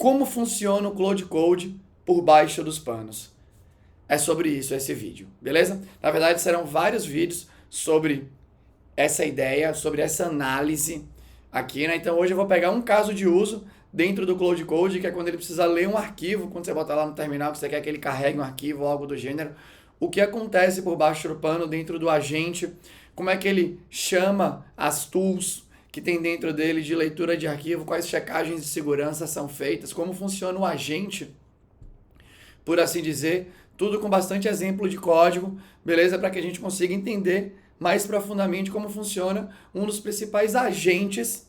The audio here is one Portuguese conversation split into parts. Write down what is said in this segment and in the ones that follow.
como funciona o Cloud Code por baixo dos panos. É sobre isso esse vídeo, beleza? Na verdade, serão vários vídeos sobre essa ideia, sobre essa análise aqui, né? Então hoje eu vou pegar um caso de uso dentro do Cloud Code, que é quando ele precisa ler um arquivo, quando você bota lá no terminal que você quer que ele carregue um arquivo ou algo do gênero. O que acontece por baixo do pano dentro do agente, como é que ele chama as tools que tem dentro dele de leitura de arquivo, quais checagens de segurança são feitas, como funciona o agente, por assim dizer, tudo com bastante exemplo de código, beleza? Para que a gente consiga entender mais profundamente como funciona um dos principais agentes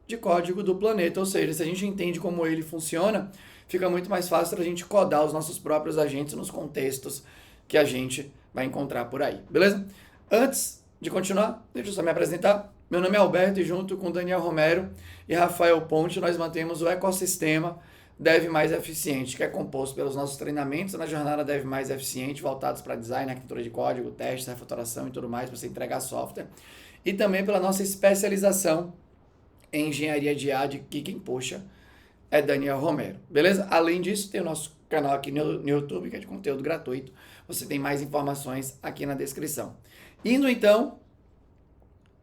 de código do planeta. Ou seja, se a gente entende como ele funciona, fica muito mais fácil para a gente codar os nossos próprios agentes nos contextos que a gente vai encontrar por aí, beleza? Antes de continuar, deixa eu só me apresentar. Meu nome é Alberto e junto com Daniel Romero e Rafael Ponte, nós mantemos o ecossistema Dev Mais Eficiente, que é composto pelos nossos treinamentos na jornada Dev Mais Eficiente, voltados para design, arquitetura de código, testes, refatoração e tudo mais, para você entregar software. E também pela nossa especialização em engenharia de IA, que quem puxa é Daniel Romero, beleza? Além disso, tem o nosso canal aqui no YouTube, que é de conteúdo gratuito. Você tem mais informações aqui na descrição. Indo então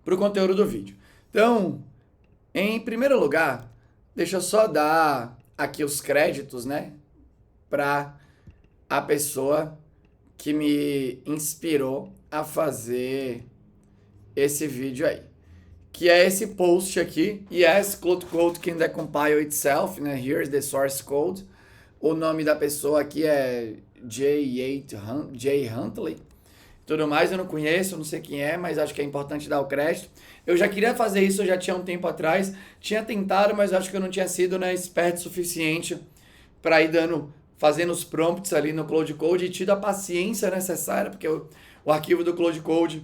para o conteúdo do vídeo. Então, em primeiro lugar, deixa eu só dar aqui os créditos, né, para a pessoa que me inspirou a fazer esse vídeo aí, que é esse post aqui. Yes, Cloud Code can decompile itself, né? Here's the source code. O nome da pessoa aqui é Jay Huntley. Tudo mais, eu não conheço, não sei quem é, mas acho que é importante dar o crédito. Eu já queria fazer isso, eu já tinha um tempo atrás, tinha tentado, mas acho que eu não tinha sido, né, esperto o suficiente para ir fazendo os prompts ali no Cloud Code e tido a paciência necessária, porque o arquivo do Cloud Code,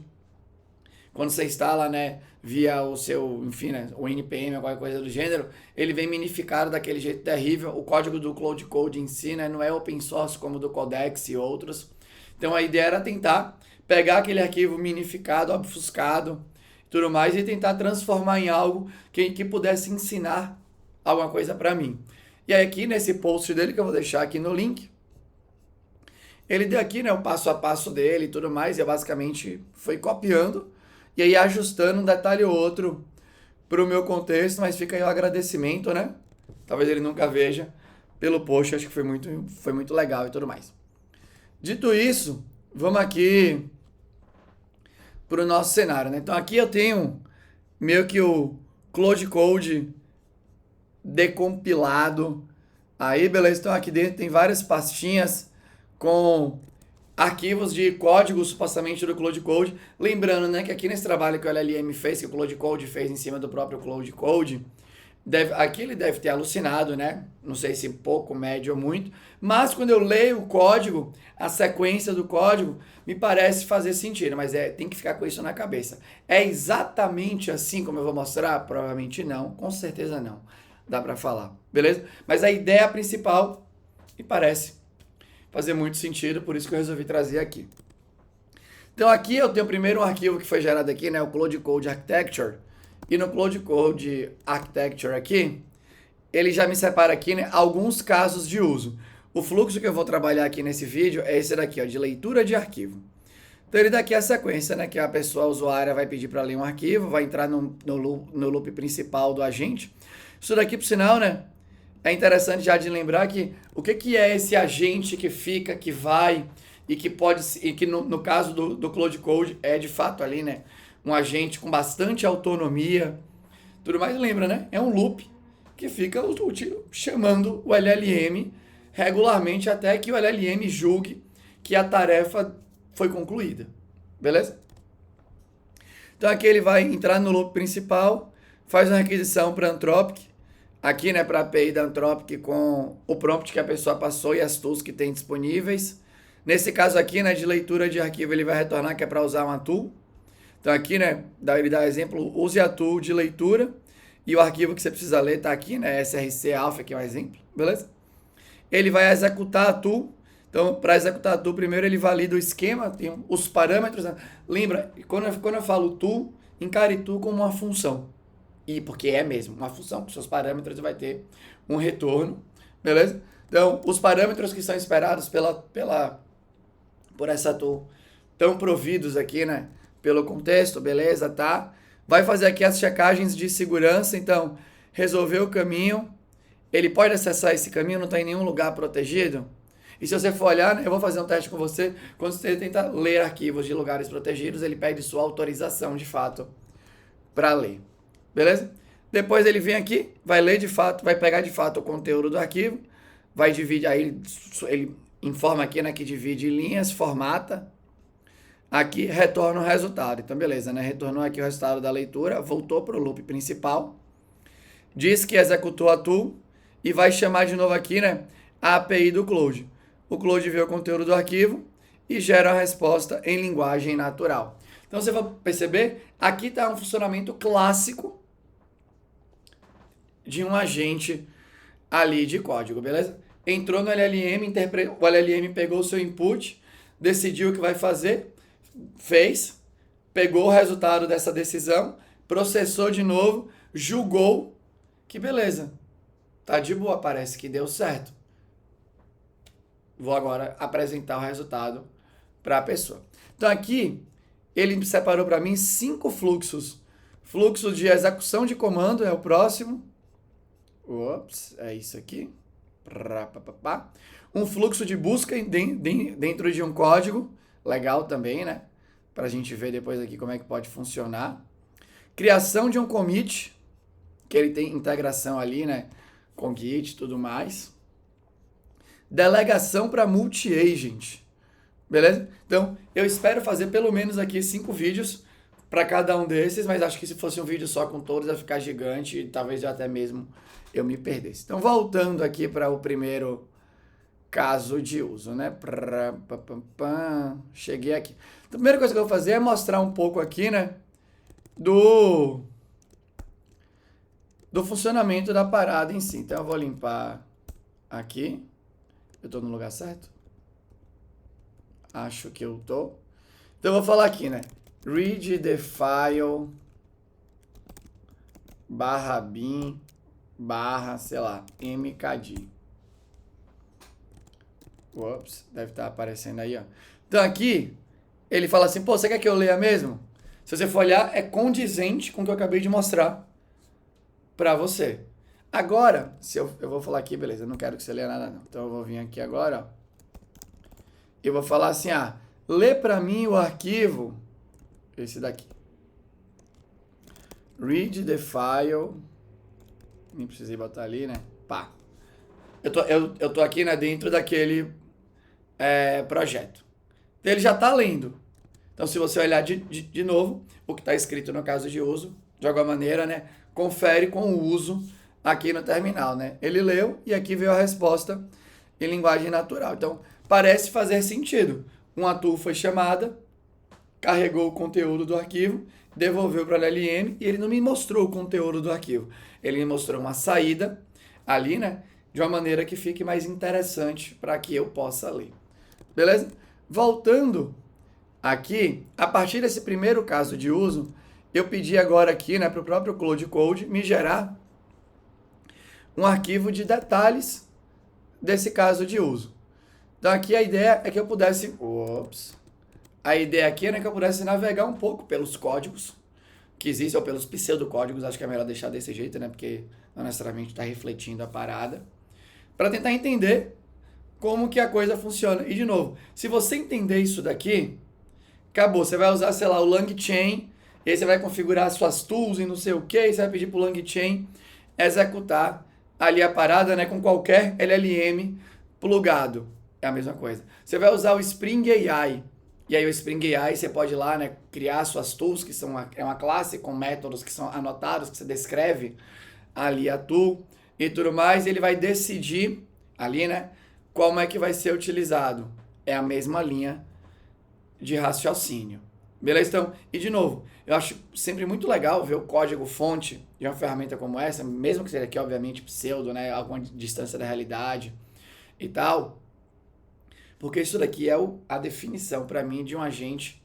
quando você instala, né, via o seu, enfim, né, o NPM ou qualquer coisa do gênero, ele vem minificado daquele jeito terrível. O código do Cloud Code em si, né, não é open source como o do Codex e outros. Então a ideia era tentar pegar aquele arquivo minificado, obfuscado, tudo mais, e tentar transformar em algo que pudesse ensinar alguma coisa para mim. E aí aqui nesse post dele, que eu vou deixar aqui no link, ele deu aqui, né, o passo a passo dele e tudo mais, e eu basicamente foi copiando e aí ajustando um detalhe ou outro para o meu contexto, mas fica aí o agradecimento, né? Talvez ele nunca veja pelo post, acho que foi muito legal e tudo mais. Dito isso, vamos aqui para o nosso cenário, né? Então aqui eu tenho meio que o Cloud Code decompilado. Aí, beleza? Então aqui dentro tem várias pastinhas com arquivos de código supostamente do Cloud Code. Lembrando, né, que aqui nesse trabalho que o LLM fez, que o Cloud Code fez em cima do próprio Cloud Code, aqui ele deve ter alucinado, né? Não sei se pouco, médio ou muito. Mas quando eu leio o código, a sequência do código, me parece fazer sentido. Mas tem que ficar com isso na cabeça. É exatamente assim como eu vou mostrar? Provavelmente não. Com certeza não. Dá pra falar. Beleza? Mas a ideia principal me parece fazer muito sentido. Por isso que eu resolvi trazer aqui. Então aqui eu tenho primeiro um arquivo que foi gerado aqui, né? O Cloud Code Architecture. E no Cloud Code Architecture aqui, ele já me separa aqui, né, alguns casos de uso. O fluxo que eu vou trabalhar aqui nesse vídeo é esse daqui, ó, de leitura de arquivo. Então ele dá aqui a sequência, né, que a pessoa, a usuária, vai pedir para ler um arquivo, vai entrar no loop principal do agente. Isso daqui, por sinal, né, é interessante já de lembrar que o que é esse agente que fica, que vai e que pode, e que no caso do Cloud Code é de fato ali, né, um agente com bastante autonomia, tudo mais, lembra, né? É um loop que fica chamando o LLM regularmente até que o LLM julgue que a tarefa foi concluída, beleza? Então aqui ele vai entrar no loop principal, faz uma requisição para Anthropic, aqui, né, para a API da Anthropic com o prompt que a pessoa passou e as tools que tem disponíveis. Nesse caso aqui, né, de leitura de arquivo, ele vai retornar que é para usar uma tool. Então aqui, né, ele dá exemplo, use a tool de leitura e o arquivo que você precisa ler está aqui, né, src alpha, que é um exemplo, beleza? Ele vai executar a tool. Então, para executar a tool, primeiro ele valida o esquema, tem os parâmetros, né? Lembra, quando eu falo tool, encare tool como uma função. E porque é mesmo, uma função com seus parâmetros vai ter um retorno, beleza? Então, os parâmetros que são esperados por essa tool estão providos aqui, né? Pelo contexto, beleza, tá? Vai fazer aqui as checagens de segurança, então, resolver o caminho. Ele pode acessar esse caminho, não está em nenhum lugar protegido? E se você for olhar, né, eu vou fazer um teste com você, quando você tenta ler arquivos de lugares protegidos, ele pede sua autorização, de fato, para ler. Beleza? Depois ele vem aqui, vai ler de fato, vai pegar de fato o conteúdo do arquivo, vai dividir, aí ele informa aqui, né, que divide em linhas, formata, aqui retorna o resultado. Então, beleza, né? Retornou aqui o resultado da leitura, voltou para o loop principal, diz que executou a tool e vai chamar de novo aqui, né, a API do Cloud. O Cloud vê o conteúdo do arquivo e gera a resposta em linguagem natural. Então, você vai perceber, aqui está um funcionamento clássico de um agente ali de código, beleza? Entrou no LLM, o LLM pegou o seu input, decidiu o que vai fazer, fez, pegou o resultado dessa decisão, processou de novo, julgou, que beleza, tá de boa, parece que deu certo. Vou agora apresentar o resultado para a pessoa. Então aqui, ele separou para mim 5 fluxos. Fluxo de execução de comando é o próximo. Ops, é isso aqui. Um fluxo de busca dentro de um código. Legal também, né? Para a gente ver depois aqui como é que pode funcionar. Criação de um commit, que ele tem integração ali, né? Com Git e tudo mais. Delegação para multi-agent. Beleza? Então, eu espero fazer pelo menos aqui 5 vídeos para cada um desses, mas acho que se fosse um vídeo só com todos ia ficar gigante e talvez até mesmo eu me perdesse. Então, voltando aqui para o primeiro caso de uso, né? Cheguei aqui. Então, a primeira coisa que eu vou fazer é mostrar um pouco aqui, né? Do funcionamento da parada em si. Então, eu vou limpar aqui. Eu estou no lugar certo? Acho que eu tô. Então, eu vou falar aqui, né? Read the file /bin sei lá, mkd. Ups, deve estar aparecendo aí, ó. Então, aqui, ele fala assim, pô, você quer que eu leia mesmo? Se você for olhar, é condizente com o que eu acabei de mostrar para você. Agora, se eu vou falar aqui, beleza, eu não quero que você leia nada não. Então eu vou vir aqui agora, ó. Eu vou falar assim, lê para mim o arquivo, esse daqui. Read the file. Nem precisei botar ali, né? Pá. Eu tô aqui, né, dentro daquele projeto. Então, ele já tá lendo. Então, se você olhar de novo, o que está escrito no caso de uso, de alguma maneira, né, confere com o uso aqui no terminal, né? Ele leu e aqui veio a resposta em linguagem natural. Então, parece fazer sentido. Uma tool foi chamada, carregou o conteúdo do arquivo, devolveu para o LLM e ele não me mostrou o conteúdo do arquivo. Ele me mostrou uma saída ali, né? De uma maneira que fique mais interessante para que eu possa ler. Beleza? Voltando aqui, a partir desse primeiro caso de uso, eu pedi agora aqui, né, para o próprio Cloud Code me gerar um arquivo de detalhes desse caso de uso. Então aqui a ideia é que eu pudesse... A ideia aqui é que eu pudesse navegar um pouco pelos códigos que existem, ou pelos pseudocódigos, acho que é melhor deixar desse jeito, né, porque não necessariamente está refletindo a parada, para tentar entender como que a coisa funciona. E de novo, se você entender isso daqui, acabou. Você vai usar, sei lá, o LangChain, e aí você vai configurar suas tools e não sei o que, e você vai pedir para o LangChain executar ali a parada, né, com qualquer LLM plugado. É a mesma coisa. Você vai usar o Spring AI, e aí o Spring AI você pode ir lá, né, criar suas tools, que é uma classe com métodos que são anotados, que você descreve ali a tool e tudo mais, e ele vai decidir ali, né, como é que vai ser utilizado. É a mesma linha de raciocínio. Beleza? Então, e de novo, eu acho sempre muito legal ver o código-fonte de uma ferramenta como essa, mesmo que seja aqui, obviamente, pseudo, né, alguma distância da realidade e tal, porque isso daqui é a definição, para mim, de um agente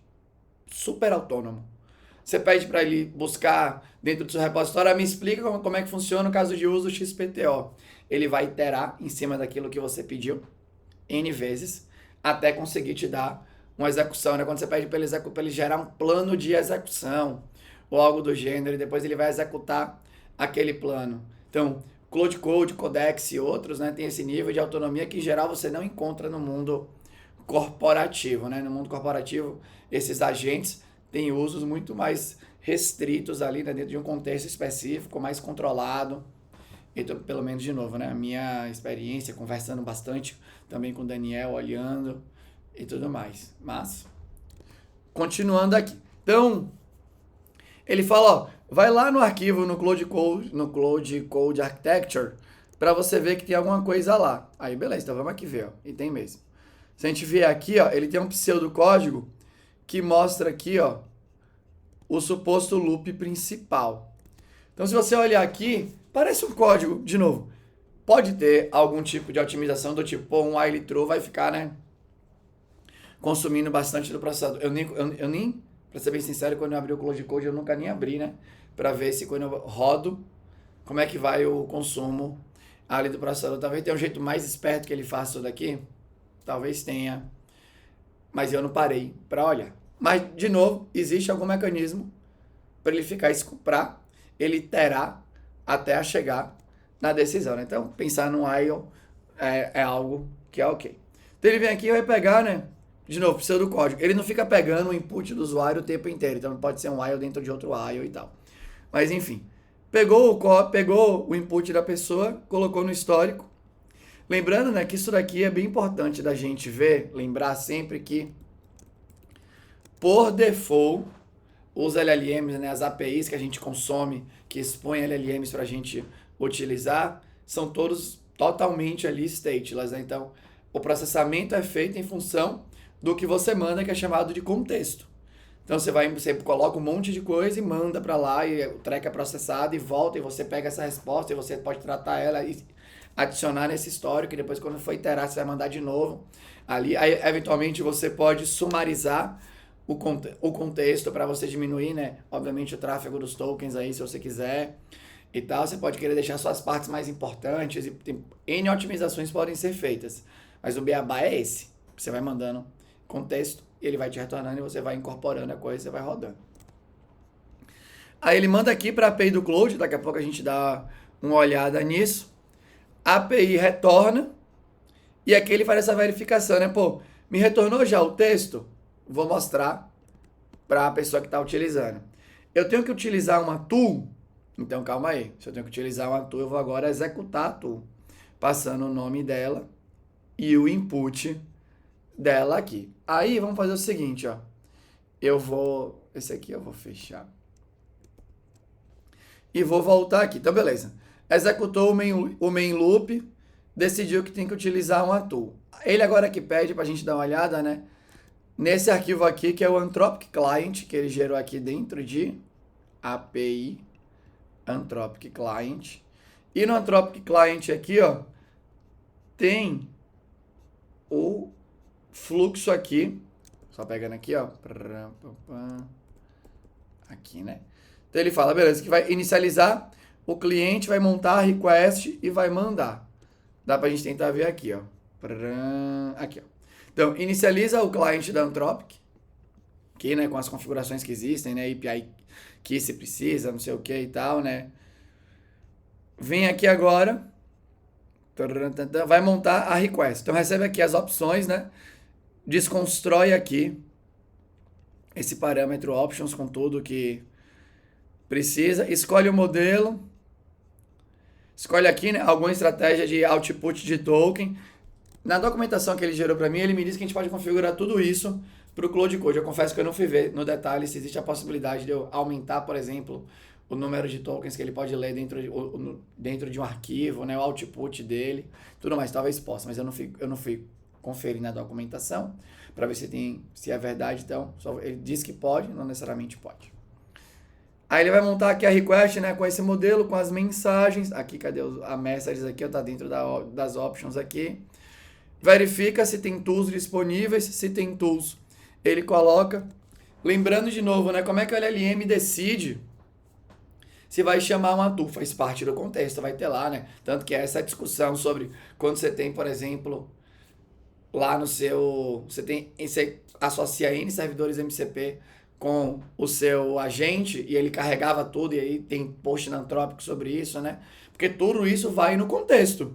super autônomo. Você pede para ele buscar dentro do seu repositório, me explica como é que funciona o caso de uso XPTO. ele vai iterar em cima daquilo que você pediu N vezes, até conseguir te dar uma execução, né? Quando você pede para ele gerar um plano de execução, ou algo do gênero, e depois ele vai executar aquele plano. Então, Cloud Code, Codex e outros, né, tem esse nível de autonomia que, em geral, você não encontra no mundo corporativo, né? No mundo corporativo, esses agentes têm usos muito mais restritos ali, né, dentro de um contexto específico, mais controlado. Então, pelo menos, de novo, né, a minha experiência, conversando bastante também com o Daniel, olhando e tudo mais. Mas, continuando aqui. Então, ele fala, ó, vai lá no arquivo no Cloud Code Architecture, para você ver que tem alguma coisa lá. Aí, beleza, então vamos aqui ver, ó, e tem mesmo. Se a gente vier aqui, ó, ele tem um pseudocódigo que mostra aqui, ó, o suposto loop principal. Então, se você olhar aqui, parece um código, de novo, pode ter algum tipo de otimização do tipo, pô, um while true vai ficar, né, consumindo bastante do processador. Eu nem, pra ser bem sincero, quando eu abri o Cloud Code, eu nunca nem abri, né, pra ver se quando eu rodo, como é que vai o consumo ali do processador. Talvez tenha um jeito mais esperto que ele faça isso daqui, talvez tenha, mas eu não parei pra olhar. Mas, de novo, existe algum mecanismo para ele ficar, para ele iterar até chegar na decisão, né? Então, pensar no while é algo que é ok. Então, ele vem aqui e vai pegar, né? De novo, precisa do código. Ele não fica pegando o input do usuário o tempo inteiro. Então, pode ser um while dentro de outro while e tal. Mas, enfim. Pegou o input da pessoa, colocou no histórico. Lembrando, né, que isso daqui é bem importante da gente ver, lembrar sempre que, por default, os LLMs, né, as APIs que a gente consome, que expõem LLMs para a gente utilizar, são todos totalmente ali stateless, né? Então, o processamento é feito em função do que você manda, que é chamado de contexto. Então, você coloca um monte de coisa e manda para lá, e o track é processado e volta, e você pega essa resposta, e você pode tratar ela e adicionar nesse histórico, e depois, quando for iterar, você vai mandar de novo ali. Aí, eventualmente, você pode sumarizar o contexto para você diminuir, né? Obviamente, o tráfego dos tokens aí, se você quiser e tal. Você pode querer deixar suas partes mais importantes e tem N otimizações podem ser feitas. Mas o beabá é esse. Você vai mandando contexto, ele vai te retornando e você vai incorporando a coisa e você vai rodando. Aí ele manda aqui para a API do Cloud, daqui a pouco a gente dá uma olhada nisso. A API retorna e aqui ele faz essa verificação, né? Pô, me retornou já o texto? Vou mostrar para a pessoa que está utilizando. Eu tenho que utilizar uma tool, então calma aí. Se eu tenho que utilizar uma tool, eu vou agora executar a tool, passando o nome dela e o input dela aqui. Aí vamos fazer o seguinte, ó. Esse aqui eu vou fechar. E vou voltar aqui. Então, beleza. Executou o main loop, decidiu que tem que utilizar uma tool. Ele agora que pede para a gente dar uma olhada, né? Nesse arquivo aqui, que é o Anthropic Client, que ele gerou aqui dentro de API Anthropic Client. E no Anthropic Client aqui, ó, tem o fluxo aqui. Só pegando aqui, ó. Aqui, né? Então ele fala, beleza, que vai inicializar, o cliente vai montar a request e vai mandar. Dá pra gente tentar ver aqui, ó. Aqui, ó. Então, inicializa o cliente da Anthropic, aqui, né, com as configurações que existem, né, API que se precisa, não sei o que e tal, né. Vem aqui agora, vai montar a request. Então, recebe aqui as opções, né, desconstrói aqui esse parâmetro options com tudo que precisa, escolhe o modelo, escolhe aqui, né, alguma estratégia de output de token. Na documentação que ele gerou para mim, ele me disse que a gente pode configurar tudo isso para o Cloud Code. Eu confesso que eu não fui ver no detalhe se existe a possibilidade de eu aumentar, por exemplo, o número de tokens que ele pode ler dentro de um arquivo, né, o output dele, tudo mais. Talvez possa, mas eu não fui conferir na documentação para ver se é verdade. Então, ele disse que pode, não necessariamente pode. Aí ele vai montar aqui a request, né, com esse modelo, com as mensagens. Aqui, cadê a messages aqui? Está dentro das options aqui. Verifica se tem tools disponíveis, se tem tools, ele coloca. Lembrando de novo, né, como é que o LLM decide se vai chamar uma tool, faz parte do contexto, vai ter lá, né? Tanto que é essa discussão sobre quando você tem, por exemplo, lá no seu, você associa N servidores MCP com o seu agente e ele carregava tudo e aí tem post na Anthropic sobre isso, né? Porque tudo isso vai no contexto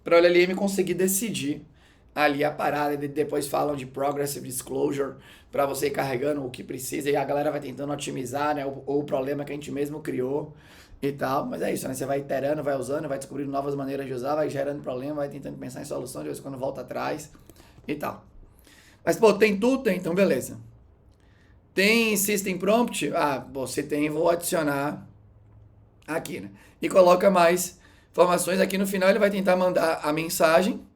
para o LLM conseguir decidir ali a parada. E depois falam de progressive disclosure para você ir carregando o que precisa e a galera vai tentando otimizar, né? Ou o problema que a gente mesmo criou e tal. Mas é isso, né? Você vai iterando, vai usando, vai descobrindo novas maneiras de usar, vai gerando problema, vai tentando pensar em solução, de vez em quando volta atrás e tal. Mas, pô, tem tudo? Tem, então beleza. Tem System Prompt? Ah, você tem, vou adicionar aqui, né? E coloca mais informações. Aqui no final ele vai tentar mandar a mensagem.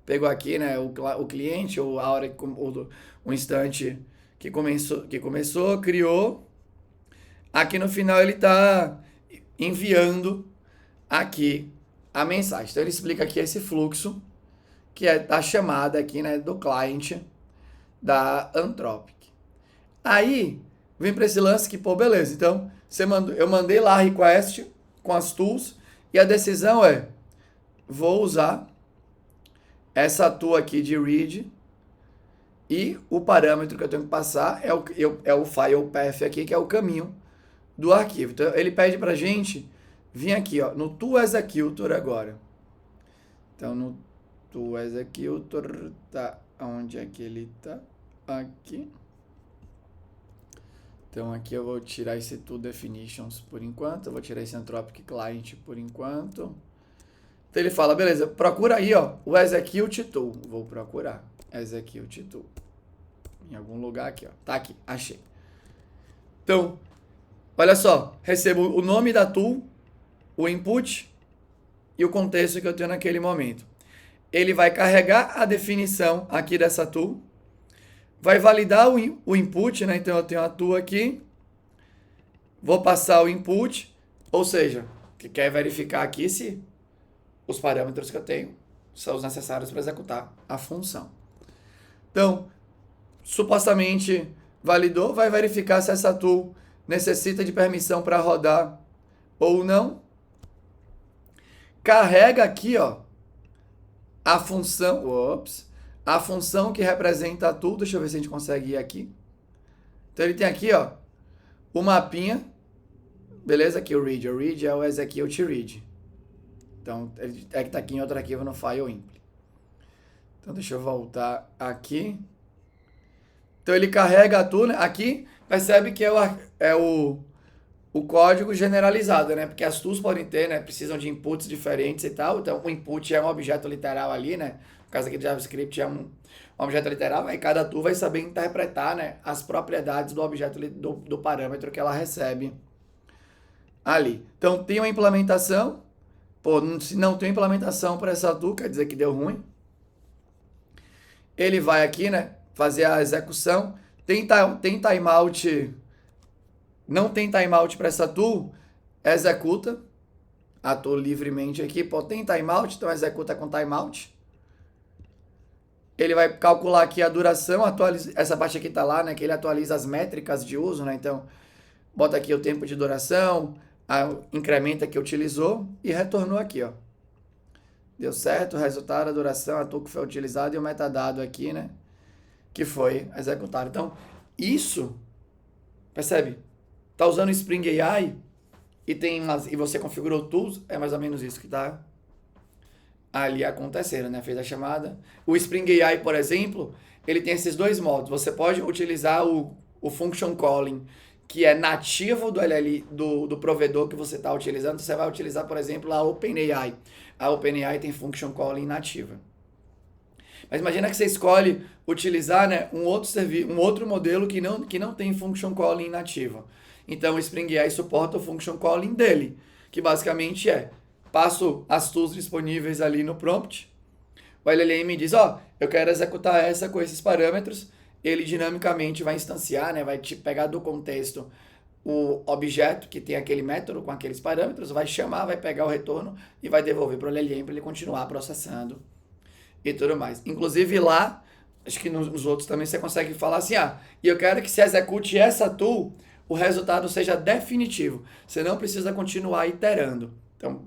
Pegou aqui, né, o cliente, ou a hora, o instante que começou, criou. Aqui no final ele está enviando aqui a mensagem. Então ele explica aqui esse fluxo, que é da chamada aqui, né, do client da Anthropic. Aí, vem para esse lance que, pô, beleza, então eu mandei lá a request com as tools e a decisão é, vou usar essa tool aqui de read e o parâmetro que eu tenho que passar é o file path aqui, que é o caminho do arquivo. Então, ele pede pra gente vir aqui, ó, no tool executor agora. Então, no tool executor, tá, onde é que ele tá? Aqui. Então, aqui eu vou tirar esse tool definitions por enquanto, eu vou tirar esse Anthropic client por enquanto. Então, ele fala, beleza, procura aí, ó, o execute tool. Vou procurar execute tool. Em algum lugar aqui, ó. Tá aqui, achei. Então, olha só, recebo o nome da tool, o input e o contexto que eu tenho naquele momento. Ele vai carregar a definição aqui dessa tool, vai validar o input, né? Então eu tenho a tool aqui, vou passar o input, ou seja, que quer verificar aqui se os parâmetros que eu tenho são os necessários para executar a função. Então, supostamente validou, vai verificar se essa tool necessita de permissão para rodar ou não. Carrega aqui, ó, a função que representa a tool. Deixa eu ver se a gente consegue ir aqui. Então ele tem aqui, ó, o mapinha, beleza? Aqui o read. O read é o execute read. Então, é que tá aqui em outro arquivo no file imp. Então, deixa eu voltar aqui. Então, ele carrega a tool, né? Aqui, percebe que é o código generalizado, né? Porque as tools podem ter, né? Precisam de inputs diferentes e tal. Então, o input é um objeto literal ali, né? No caso aqui do JavaScript é um objeto literal. Aí cada tool vai saber interpretar, né, as propriedades do objeto, do parâmetro que ela recebe ali. Então, tem uma implementação. Pô, se não tem implementação para essa tool, quer dizer que deu ruim. Ele vai aqui, né, fazer a execução. Tem timeout, não tem timeout para essa tool, executa a tool livremente aqui. Pô, tem timeout, então executa com timeout. Ele vai calcular aqui a duração, essa parte aqui tá lá, né, que ele atualiza as métricas de uso, né, então bota aqui o tempo de duração, incrementa que utilizou e retornou aqui, ó. Deu certo, o resultado, a duração, a tool que foi utilizada e o metadado aqui, né, que foi executado. Então, isso, percebe? Tá usando o Spring AI e você configurou tools, é mais ou menos isso que tá ali acontecendo, né? Fez a chamada. O Spring AI, por exemplo, ele tem esses dois modos. Você pode utilizar o function calling, que é nativo do provedor que você está utilizando. Você vai utilizar, por exemplo, a OpenAI. A OpenAI tem function calling nativa. Mas imagina que você escolhe utilizar, né, um outro modelo que não tem function calling nativa. Então o Spring AI suporta o function calling dele, que basicamente passo as tools disponíveis ali no prompt. O LLM diz, ó, eu quero executar essa com esses parâmetros. Ele dinamicamente vai instanciar, né, vai te pegar do contexto o objeto que tem aquele método com aqueles parâmetros, vai chamar, vai pegar o retorno e vai devolver para o LLM para ele continuar processando e tudo mais. Inclusive lá, acho que nos outros também você consegue falar assim, e eu quero que se execute essa tool o resultado seja definitivo. Você não precisa continuar iterando. Então,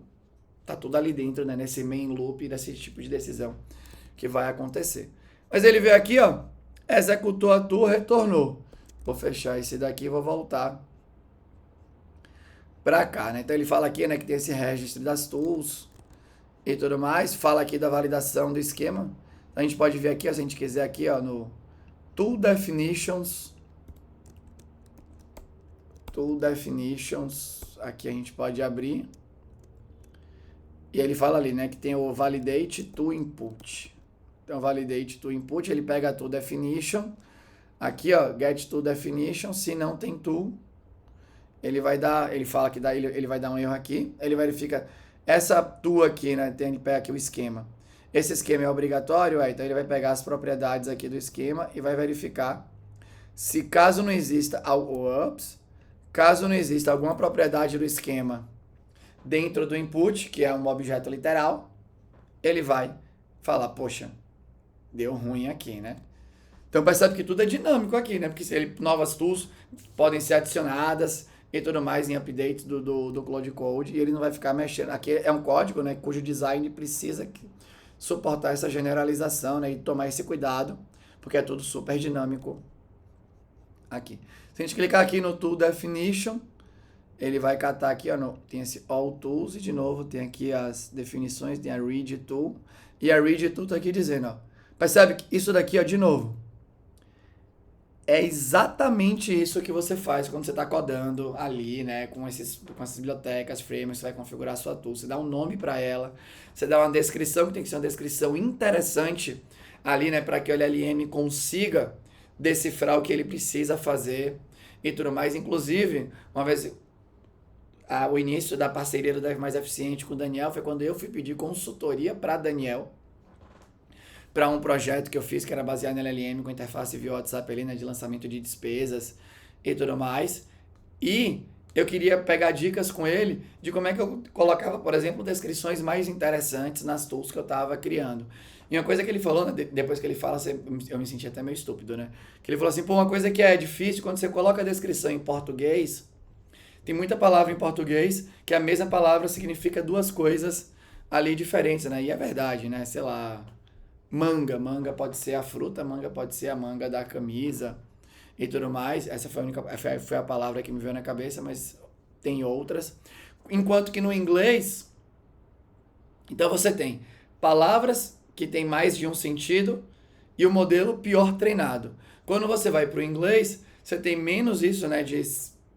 tá tudo ali dentro, né, nesse main loop, desse tipo de decisão que vai acontecer. Mas ele veio aqui, ó, executou a tool, retornou. Vou fechar esse daqui e vou voltar para cá, né? Então ele fala aqui, né, que tem esse registro das tools e tudo mais. Fala aqui da validação do esquema. A gente pode ver aqui, ó, se a gente quiser aqui, ó, no Tool Definitions. Tool Definitions. Aqui a gente pode abrir. E ele fala ali, né, que tem o Validate to Input. Então, Validate to Input, ele pega a Tool Definition. Aqui, ó, Get Tool Definition. Se não tem tool, ele vai dar, ele fala que ele vai dar um erro aqui. Ele verifica essa tool aqui, né, tem que pegar aqui o esquema. Esse esquema é obrigatório, então ele vai pegar as propriedades aqui do esquema e vai verificar se caso não exista alguma propriedade do esquema dentro do input, que é um objeto literal, ele vai falar, poxa, deu ruim aqui, né? Então percebe que tudo é dinâmico aqui, né? Porque novas tools podem ser adicionadas e tudo mais em update do Cloud Code, e ele não vai ficar mexendo. Aqui é um código, né, cujo design precisa suportar essa generalização, né, e tomar esse cuidado, porque é tudo super dinâmico aqui. Se a gente clicar aqui no Tool Definition, ele vai catar aqui, ó, tem esse All Tools, e de novo tem aqui as definições, tem a Read Tool, e a Read Tool tá aqui dizendo, ó, percebe que isso daqui, ó, de novo, é exatamente isso que você faz quando você está codando ali, né, com essas bibliotecas, frameworks, você vai configurar a sua tool, você dá um nome para ela, você dá uma descrição, que tem que ser uma descrição interessante ali, né, para que o LLM consiga decifrar o que ele precisa fazer e tudo mais. Inclusive, uma vez, o início da parceria do Dev Mais Eficiente com o Daniel foi quando eu fui pedir consultoria para Daniel, para um projeto que eu fiz que era baseado em LLM com interface via WhatsApp ali, né, de lançamento de despesas e tudo mais. E eu queria pegar dicas com ele de como é que eu colocava, por exemplo, descrições mais interessantes nas tools que eu estava criando. E uma coisa que ele falou, né, depois que ele fala, eu me senti até meio estúpido, né? Que ele falou assim, pô, uma coisa que é difícil, quando você coloca a descrição em português, tem muita palavra em português que a mesma palavra significa duas coisas ali diferentes, né? E é verdade, né? Sei lá, manga pode ser a fruta, manga pode ser a manga da camisa e tudo mais. Essa foi a palavra que me veio na cabeça, mas tem outras. Enquanto que no inglês, então você tem palavras que tem mais de um sentido e o modelo pior treinado. Quando você vai para o inglês, você tem menos isso, né, de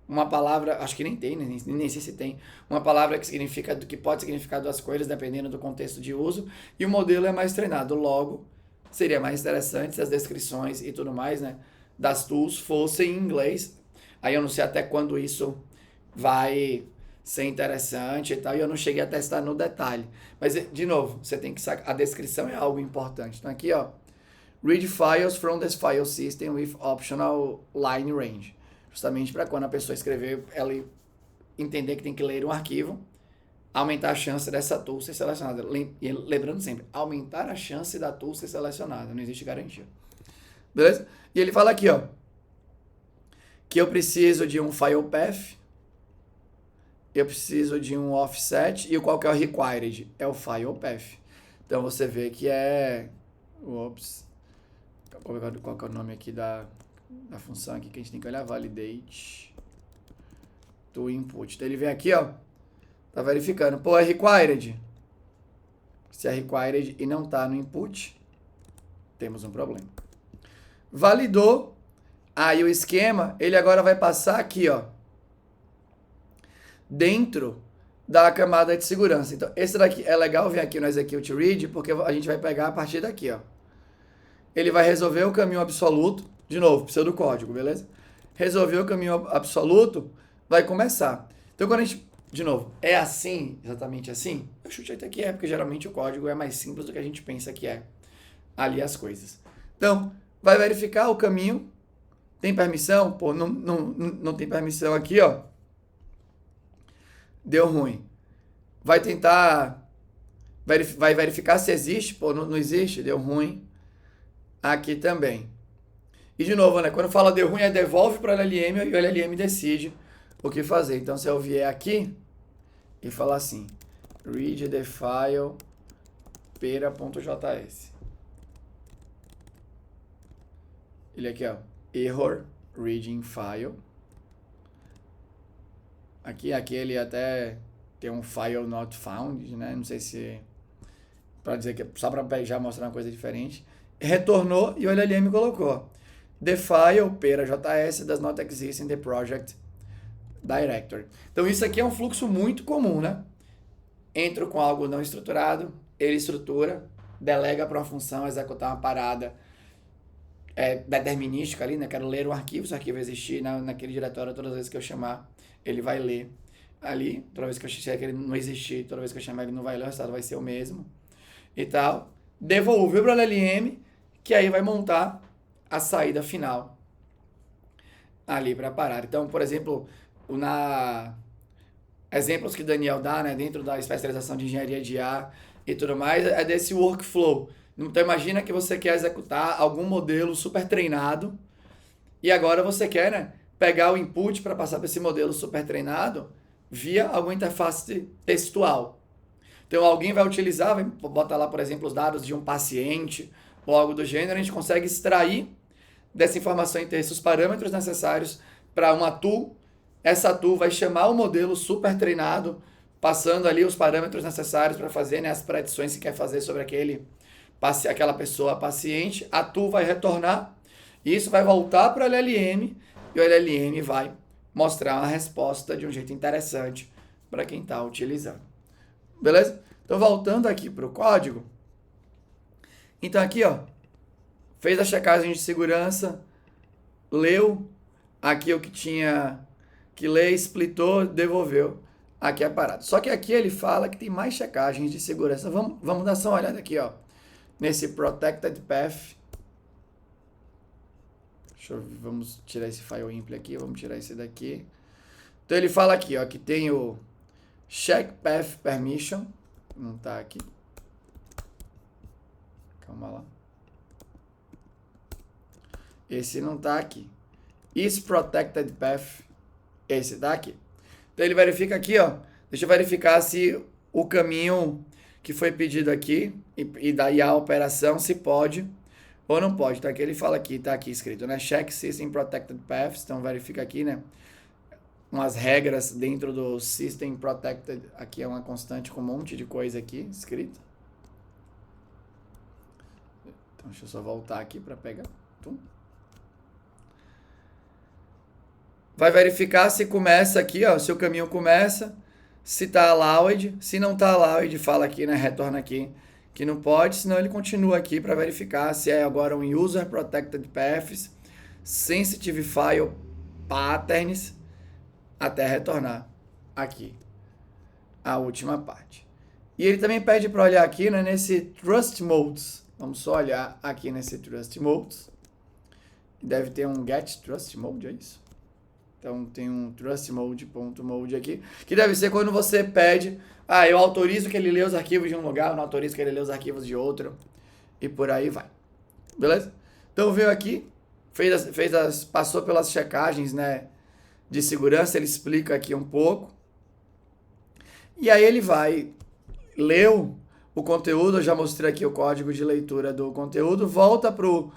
uma palavra, acho que nem tem, nem sei se tem, uma palavra que pode significar duas coisas, dependendo do contexto de uso, e o modelo é mais treinado. Logo, seria mais interessante se as descrições e tudo mais, né, das tools fossem em inglês. Aí eu não sei até quando isso vai ser interessante e tal, e eu não cheguei a testar no detalhe. Mas, de novo, você tem que sacar, a descrição é algo importante. Então aqui, ó, read files from this file system with optional line range. Justamente para quando a pessoa escrever, ela entender que tem que ler um arquivo, aumentar a chance dessa tool ser selecionada. E lembrando sempre, aumentar a chance da tool ser selecionada, não existe garantia. Beleza? E ele fala aqui, ó, que eu preciso de um file path, eu preciso de um offset, e qual que é o required? É o file path. Então você vê que é... Ops. Qual que é o nome aqui da função aqui que a gente tem que olhar? Validate to input. Então ele vem aqui, ó, tá verificando. Pô, é required. Se é required e não tá no input, temos um problema. Validou. Aí o esquema, ele agora vai passar aqui, ó, dentro da camada de segurança. Então, esse daqui é legal vir aqui no Execute Read, porque a gente vai pegar a partir daqui, ó. Ele vai resolver o caminho absoluto, de novo, precisa do código, beleza? Resolver o caminho absoluto, vai começar. Então, quando a gente, de novo, é assim, exatamente assim, eu chutei até que é, porque geralmente o código é mais simples do que a gente pensa que é ali as coisas. Então, vai verificar o caminho, tem permissão? Pô, não tem permissão aqui, ó. Deu ruim. Vai tentar, vai verificar se existe, pô, não existe, deu ruim. Aqui também. E de novo, né? Quando fala deu ruim, devolve para o LLM e o LLM decide o que fazer. Então, se eu vier aqui e falar assim, read the file pera.js. Ele aqui, ó, error reading file. Aqui ele até tem um file not found, né? Não sei se para dizer que só para já mostrar uma coisa diferente. Retornou e o LLM colocou the file pera.js does not exist in the project directory. Então isso aqui é um fluxo muito comum, né? Entro com algo não estruturado, ele estrutura, delega para uma função executar uma parada determinística ali, né? Quero ler um arquivo, se o arquivo existir naquele diretório, todas as vezes que eu chamar, ele vai ler ali. Toda vez que eu chamar que ele não existir, toda vez que eu chamar ele não vai ler, o resultado vai ser o mesmo e tal. Devolveu para o LLM, que aí vai montar a saída final ali para parar. Então, por exemplo, exemplos que o Daniel dá, né, dentro da especialização de engenharia de IA e tudo mais, é desse workflow. Então, imagina que você quer executar algum modelo super treinado e agora você quer, né, pegar o input para passar para esse modelo super treinado via alguma interface textual. Então, alguém vai utilizar, vai botar lá, por exemplo, os dados de um paciente ou algo do gênero, a gente consegue extrair dessa informação em texto os parâmetros necessários para uma tool. Essa tool vai chamar o modelo super treinado, passando ali os parâmetros necessários para fazer, né, as predições que quer fazer sobre aquela pessoa paciente. A tool vai retornar, e isso vai voltar para o LLM, e o LLM vai mostrar uma resposta de um jeito interessante para quem está utilizando. Beleza? Então, voltando aqui para o código. Então, aqui, ó, fez a checagem de segurança, leu aqui o que tinha que ler, splitou, devolveu aqui a parada. Só que aqui ele fala que tem mais checagens de segurança. Vamos dar só uma olhada aqui, ó, nesse protected path. Vamos tirar esse file impl aqui, vamos tirar esse daqui. Então ele fala aqui, ó, que tem o check path permission, não tá aqui. Calma lá. Esse não tá aqui. Is protected path, esse tá aqui. Então ele verifica aqui, ó. Deixa eu verificar se o caminho que foi pedido aqui e daí a operação se pode ou não pode. Tá aqui, ele fala aqui, tá aqui escrito, né? Check System Protected Paths. Então verifica aqui, né? Umas regras dentro do System Protected. Aqui é uma constante com um monte de coisa aqui escrito. Então deixa eu só voltar aqui para pegar. Vai verificar se começa aqui, ó, se o caminho começa, se tá allowed, se não tá allowed, fala aqui, né, retorna aqui que não pode, senão ele continua aqui para verificar se é agora um user protected paths, sensitive file patterns, até retornar aqui a última parte. E ele também pede para olhar aqui, né, nesse trust modes. Vamos só olhar aqui nesse trust modes. Deve ter um get trust mode, é isso? Então, tem um trustmode.mode aqui, que deve ser quando você pede, eu autorizo que ele lê os arquivos de um lugar, eu não autorizo que ele lê os arquivos de outro, e por aí vai. Beleza? Então, veio aqui, passou pelas checagens, né, de segurança, ele explica aqui um pouco, e aí ele leu o conteúdo, eu já mostrei aqui o código de leitura do conteúdo, volta para o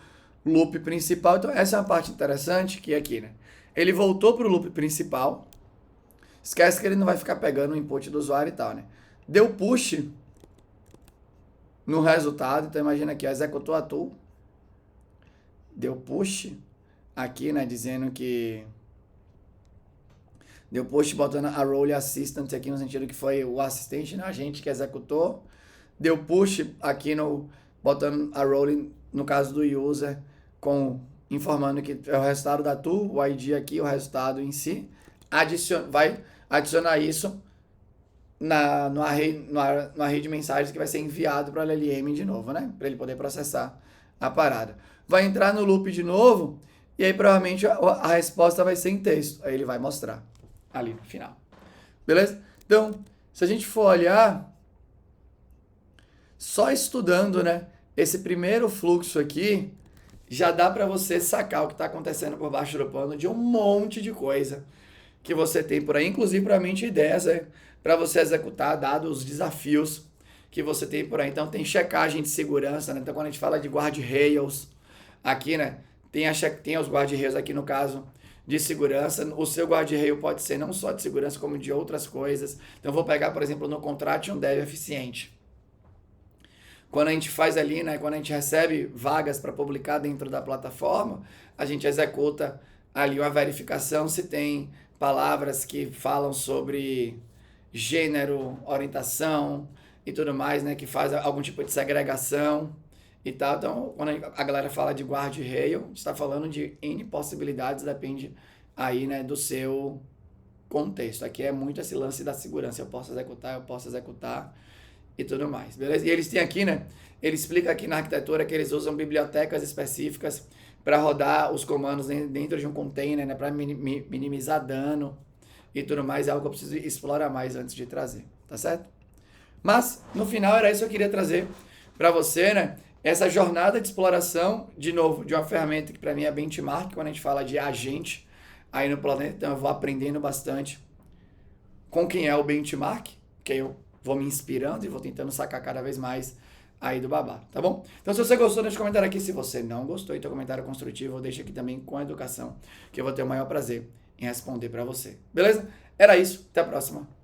loop principal. Então, essa é uma parte interessante, que é aqui, né? Ele voltou para o loop principal. Esquece que ele não vai ficar pegando o input do usuário e tal, né? Deu push no resultado. Então, imagina aqui, executou a tool. Deu push aqui, né? Dizendo que... Deu push botando a role assistant aqui, no sentido que foi o assistente, né? A gente que executou. Deu push aqui botando a role, no caso do user, informando que é o resultado da tool, o ID aqui, o resultado em si. Vai adicionar isso no array de mensagens que vai ser enviado para o LLM de novo, né? Para ele poder processar a parada. Vai entrar no loop de novo e aí provavelmente a resposta vai ser em texto. Aí ele vai mostrar ali no final. Beleza? Então, se a gente for olhar, só estudando, né, esse primeiro fluxo aqui, já dá para você sacar o que está acontecendo por baixo do pano de um monte de coisa que você tem por aí, inclusive para mente ideias, para você executar, dados os desafios que você tem por aí. Então tem checagem de segurança, né? Então quando a gente fala de guardrails, aqui, né, tem os guardrails aqui no caso de segurança. O seu guardrail pode ser não só de segurança, como de outras coisas. Então vou pegar, por exemplo, no contrato um dev eficiente. Quando a gente faz ali, né, quando a gente recebe vagas para publicar dentro da plataforma, a gente executa ali uma verificação se tem palavras que falam sobre gênero, orientação e tudo mais, né, que faz algum tipo de segregação e tal. Então, quando a galera fala de guardrail, está falando de N possibilidades, depende aí, né, do seu contexto. Aqui é muito esse lance da segurança. Eu posso executar e tudo mais, beleza? E eles têm aqui, né? Ele explica aqui na arquitetura que eles usam bibliotecas específicas para rodar os comandos dentro de um container, né? Para minimizar dano e tudo mais. É algo que eu preciso explorar mais antes de trazer, tá certo? Mas, no final, era isso que eu queria trazer para você, né? Essa jornada de exploração, de novo, de uma ferramenta que para mim é benchmark, quando a gente fala de agente aí no planeta. Então, eu vou aprendendo bastante com quem é o benchmark, que eu vou me inspirando e vou tentando sacar cada vez mais aí do babá, tá bom? Então, se você gostou, deixa um comentário aqui. Se você não gostou e tem um comentário construtivo, deixa aqui também com educação, que eu vou ter o maior prazer em responder para você. Beleza? Era isso. Até a próxima.